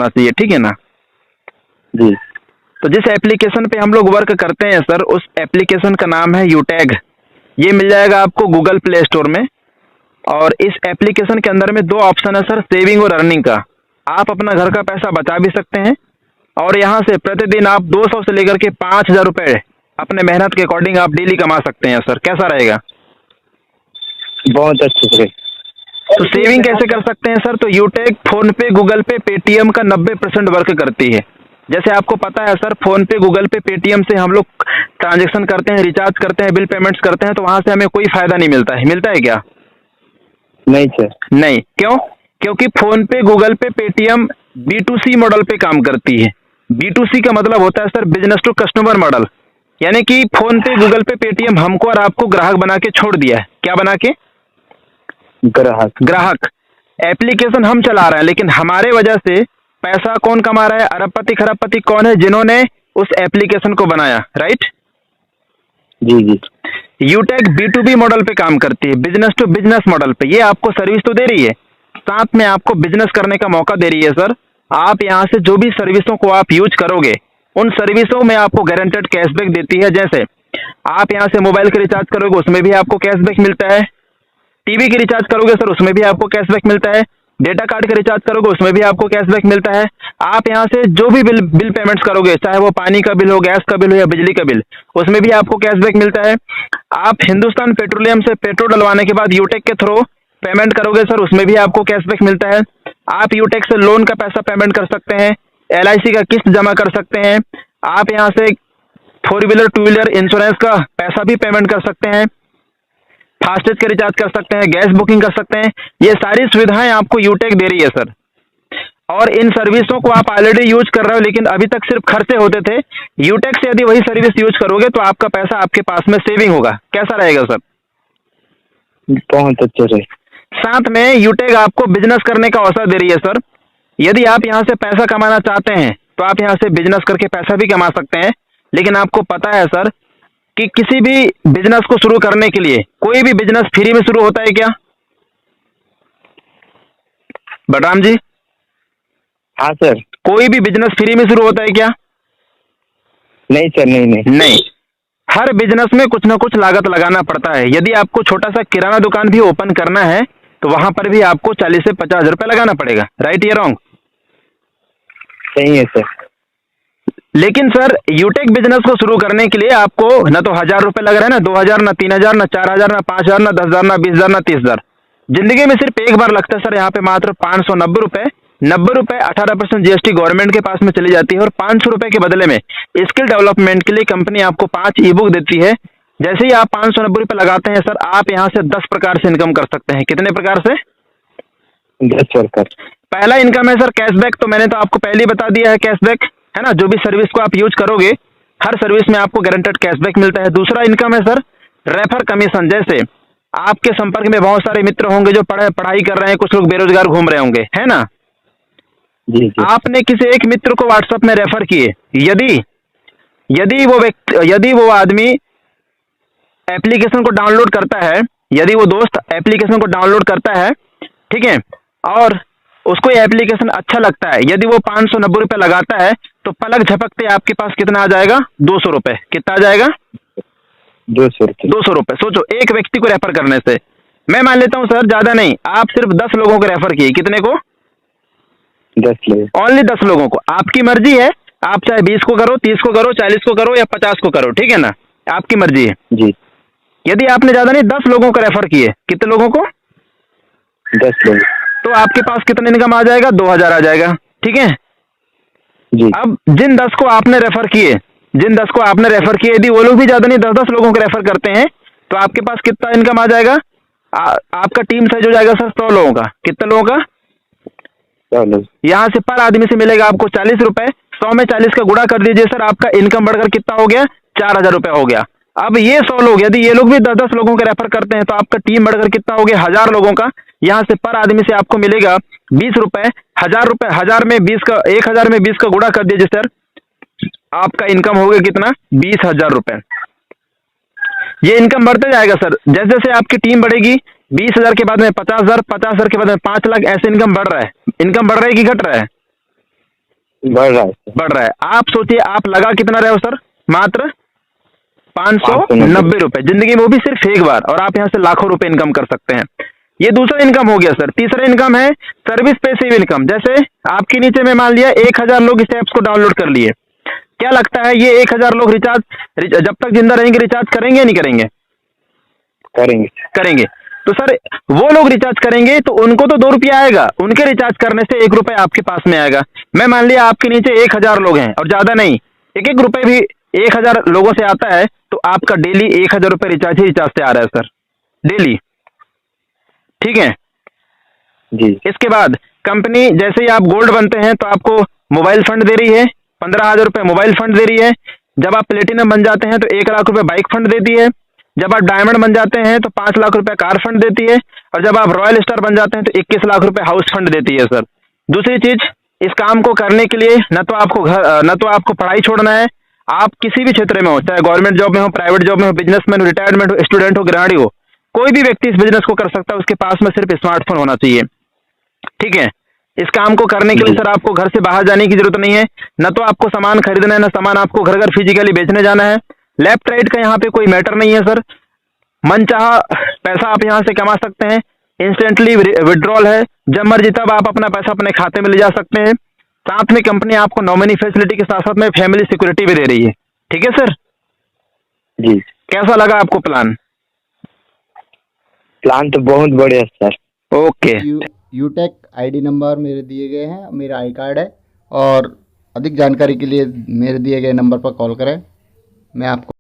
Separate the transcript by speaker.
Speaker 1: होना चाहिए, ठीक है ना
Speaker 2: जी।
Speaker 1: तो जिस एप्लीकेशन पे हम लोग वर्क करते हैं सर, उस एप्लीकेशन का नाम है यूटैग। ये मिल जाएगा आपको गूगल प्ले स्टोर में। और इस एप्लीकेशन के अंदर में दो ऑप्शन है सर, सेविंग और अर्निंग का। आप अपना घर का पैसा बचा भी सकते हैं और यहाँ से प्रतिदिन आप 200 से लेकर के 5,000 रुपये अपने मेहनत के अकॉर्डिंग आप डेली कमा सकते हैं सर। कैसा रहेगा?
Speaker 2: बहुत अच्छे से।
Speaker 1: तो सेविंग कैसे कर सकते हैं सर? तो यूटेक फोन पे, गूगल पे, पेटीएम का 90% वर्क करती है। जैसे आपको पता है सर, फोन पे, गूगल पे, पेटीएम से हम लोग ट्रांजेक्शन करते हैं, रिचार्ज करते हैं, बिल पेमेंट्स करते हैं, तो वहां से हमें कोई फायदा नहीं मिलता है। मिलता है क्या?
Speaker 2: नहीं सर।
Speaker 1: नहीं। क्यों? क्योंकि फोन पे, गूगल पे, पेटीएम B2C मॉडल पे काम करती है। B2C का मतलब होता है sir business to customer model. यानी कि फोन पे, गूगल पे, पेटीएम हमको और आपको ग्राहक बना के छोड़ दिया है। क्या बना के? ग्राहक। एप्लीकेशन हम चला रहे हैं, लेकिन हमारे वजह से पैसा कौन कमा रहा है? अरबपति खरबपति कौन है? जिन्होंने उस एप्लीकेशन को बनाया, राइट?
Speaker 2: जी जी।
Speaker 1: यूटेक B2B मॉडल पे काम करती है, बिजनेस टू बिजनेस मॉडल पे। ये आपको सर्विस तो दे रही है, साथ में आपको बिजनेस करने का मौका दे रही है सर। आप यहाँ से जो भी सर्विसों को आप यूज करोगे, उन सर्विसों में आपको गारंटेड कैशबैक देती है। जैसे आप यहाँ से मोबाइल का रिचार्ज करोगे, उसमें भी आपको कैशबैक मिलता है। टीवी की रिचार्ज करोगे सर, उसमें भी आपको कैशबैक मिलता है। डेटा कार्ड का रिचार्ज करोगे, उसमें भी आपको कैशबैक मिलता है। आप यहाँ से जो भी बिल पेमेंट्स करोगे, चाहे वो पानी का बिल हो, गैस का बिल हो या बिजली का बिल, उसमें भी आपको कैशबैक मिलता है। आप हिंदुस्तान पेट्रोलियम से पेट्रोल डलवाने के बाद यूटेक के थ्रू पेमेंट करोगे सर, उसमें भी आपको कैशबैक मिलता है। आप यूटेक से लोन का पैसा पेमेंट कर सकते हैं, LIC का किस्त जमा कर सकते हैं। आप यहाँ से 4 व्हीलर 2 व्हीलर इंश्योरेंस का पैसा भी पेमेंट कर सकते हैं, फास्टेज का रिचार्ज कर सकते हैं, गैस बुकिंग कर सकते हैं। ये सारी सुविधाएं आपको यूटेक दे रही है सर। और इन सर्विसों को आप ऑलरेडी यूज कर रहे हो, लेकिन अभी तक सिर्फ खर्चे होते थे। यूटेक से यदि वही सर्विस यूज करोगे तो आपका पैसा आपके पास में सेविंग होगा। कैसा रहेगा सर?
Speaker 2: बहुत अच्छे से।
Speaker 1: साथ में यूटेक आपको बिजनेस करने का अवसर दे रही है सर। यदि आप यहाँ से पैसा कमाना चाहते हैं तो आप यहाँ से बिजनेस करके पैसा भी कमा सकते हैं। लेकिन आपको पता है सर कि किसी भी बिजनेस को शुरू करने के लिए कोई भी बिजनेस फ्री में शुरू होता है क्या बलराम जी?
Speaker 2: हाँ सर।
Speaker 1: कोई भी बिजनेस फ्री में शुरू होता है क्या?
Speaker 2: नहीं सर, नहीं नहीं
Speaker 1: नहीं। हर बिजनेस में कुछ ना कुछ लागत लगाना पड़ता है। यदि आपको छोटा सा किराना दुकान भी ओपन करना है तो वहां पर भी आपको 40 से 50 रुपए लगाना पड़ेगा, राइट या रॉन्ग?
Speaker 2: सही है सर।
Speaker 1: लेकिन सर यूटेक बिजनेस को शुरू करने के लिए आपको न तो 1,000 रुपए लग रहे हैं, ना 2,000, ना 3,000, ना 4,000, ना 5,000, ना 10,000, ना 20,000, ना 30,000। जिंदगी में सिर्फ एक बार लगता है सर। यहाँ पे मात्र 590 रुपए, 90 रुपए 18% GST गवर्नमेंट के पास में चली जाती है। और 500 रुपए के बदले में स्किल डेवलपमेंट के लिए कंपनी आपको 5 ई-बुक देती है। जैसे ही आप 590 रुपए लगाते हैं सर, आप यहाँ से 10 प्रकार से इनकम कर सकते हैं। कितने प्रकार से?
Speaker 2: 10 प्रकार।
Speaker 1: पहला इनकम है सर कैशबैक। तो मैंने तो आपको पहले ही बता दिया है, कैशबैक है ना। जो भी सर्विस को आप यूज करोगे, हर सर्विस में आपको गारंटेड कैशबैक मिलता है। दूसरा इनकम है सर रेफर कमीशन। जैसे आपके संपर्क में बहुत सारे मित्र होंगे जो पढ़ाई कर रहे हैं, कुछ लोग बेरोजगार घूम रहे होंगे, है ना।
Speaker 2: जी जी।
Speaker 1: आपने किसी एक मित्र को व्हाट्सएप में रेफर किए, यदि वो आदमी एप्लीकेशन को डाउनलोड करता है, यदि वो दोस्त एप्लीकेशन को डाउनलोड करता है, ठीक है, और उसको ये एप्लीकेशन अच्छा लगता है, यदि वो 590 रुपए लगाता है तो पलक झपकते आपके पास कितना आ जाएगा? 200 रुपए। कितना आ जाएगा?
Speaker 2: 200 रुपए।
Speaker 1: 200 रुपए। सोचो, एक व्यक्ति को रेफर करने से, मैं मान लेता हूं सर ज्यादा नहीं, आप सिर्फ 10 लोगों को रेफर किए। कितने को?
Speaker 2: 10 लोग।
Speaker 1: ओनली 10 लोगों को। आपकी मर्जी है, आप चाहे 20 को करो, 30 को करो, 40 को करो या 50 को करो, ठीक है ना, आपकी मर्जी है।
Speaker 2: जी।
Speaker 1: यदि आपने ज्यादा नहीं 10 लोगों को रेफर किए, कितने लोगों को?
Speaker 2: 10 लोग।
Speaker 1: तो आपके पास कितना इनकम आ जाएगा? 2,000 आ जाएगा, ठीक है
Speaker 2: जी।
Speaker 1: अब जिन 10 को आपने रेफर किए, यदि वो लोग भी ज्यादा नहीं 10-10 लोगों को रेफर करते हैं तो आपके पास कितना इनकम आ जाएगा? आपका टीम साइज हो जाएगा सर 100 लोगों का। कितने लोगों का?
Speaker 2: 100 लोग।
Speaker 1: यहाँ से पर आदमी से मिलेगा आपको 40 रुपए। 100 में 40 का गुणा कर दीजिए सर, आपका इनकम बढ़कर कितना हो गया? 4,000 रुपए हो गया। अब ये 100 लोग, यदि ये लोग भी 10-10 लोगों को रेफर करते हैं तो आपका टीम बढ़कर कितना हो गया? 1,000 लोगों का। यहाँ से पर आदमी से आपको मिलेगा 20 रुपए। 1,000 रुपए, 1,000 में 20 का, 1,000 में 20 का गुणा कर दीजिए सर, आपका इनकम हो गया कितना? 20,000 रुपए। ये इनकम बढ़ते जाएगा सर, जैसे जैसे आपकी टीम बढ़ेगी। 20,000 के बाद में 50,000, 50,000 के बाद में 5 लाख, ऐसे इनकम बढ़ रहा है। इनकम बढ़ रहा है कि घट रहा है?
Speaker 2: बढ़ रहा है सर।
Speaker 1: बढ़ रहा है। आप सोचिए, आप लगा कितना रहे हो सर? मात्र 590 रुपए, जिंदगी में वो भी सिर्फ एक बार, और आप यहाँ से लाखों रुपए इनकम कर सकते हैं। ये दूसरा इनकम हो गया सर। तीसरा इनकम है सर्विस पैसिव इनकम। जैसे आपके नीचे में मान लिया 1000 लोग इस ऐप्स को डाउनलोड कर लिए, क्या लगता है ये 1000 लोग रिचार्ज जब तक जिंदा रहेंगे रिचार्ज करेंगे या नहीं करेंगे?
Speaker 2: करेंगे।
Speaker 1: करेंगे। तो सर वो लोग रिचार्ज करेंगे तो उनको तो 2 रुपया आएगा, उनके रिचार्ज करने से 1 रुपया आपके पास में आएगा। मैं मान लिया आपके नीचे 1000 लोग हैं और ज्यादा नहीं, 1-1 रुपए भी 1000 लोगों से आता है, तो आपका डेली 1000 रुपये रिचार्ज ही रिचार्ज से आ रहा है सर, डेली। ठीक है।
Speaker 2: जी।
Speaker 1: इसके बाद कंपनी जैसे ही आप गोल्ड बनते हैं तो आपको मोबाइल फंड दे रही है, 15,000 रुपये मोबाइल फंड दे रही है। जब आप प्लेटिनम बन जाते हैं तो 1 लाख रुपए बाइक फंड देती है। जब आप डायमंड बन जाते हैं तो 5 लाख रुपए कार फंड देती है। और जब आप रॉयल स्टार बन जाते हैं तो 21 लाख रुपए हाउस फंड देती है सर। दूसरी चीज, इस काम को करने के लिए न तो आपको पढ़ाई छोड़ना है। आप किसी भी क्षेत्र में हो, चाहे गवर्नमेंट जॉब में हो, प्राइवेट जॉब में हो, बिजनेसमैन हो, रिटायरमेंट हो, स्टूडेंट हो, गृहिणी हो, कोई भी व्यक्ति इस बिजनेस को कर सकता है। उसके पास में सिर्फ स्मार्टफोन होना चाहिए। ठीक है। इस काम को करने के लिए सर आपको घर से बाहर जाने की जरूरत नहीं है, न तो आपको सामान खरीदना है, न सामान आपको घर घर फिजिकली बेचने जाना है। लेफ्ट राइट का यहाँ पे कोई मैटर नहीं है सर। मनचाहा पैसा आप यहाँ से कमा सकते हैं, इंस्टेंटली विड्रॉल है, जब मर्जी तब आप अपना पैसा अपने खाते में ले जा सकते हैं। साथ में कंपनी आपको नॉमिनी फैसिलिटी के साथ साथ में फैमिली सिक्योरिटी भी दे रही है। ठीक है सर।
Speaker 2: जी।
Speaker 1: कैसा लगा आपको प्लान?
Speaker 2: प्लान तो बहुत बढ़िया सर।
Speaker 1: ओके।
Speaker 3: यूटेक आईडी नंबर मेरे दिए गए हैं, मेरा आई कार्ड है, और अधिक जानकारी के लिए मेरे दिए गए नंबर पर कॉल करें। मैं आपको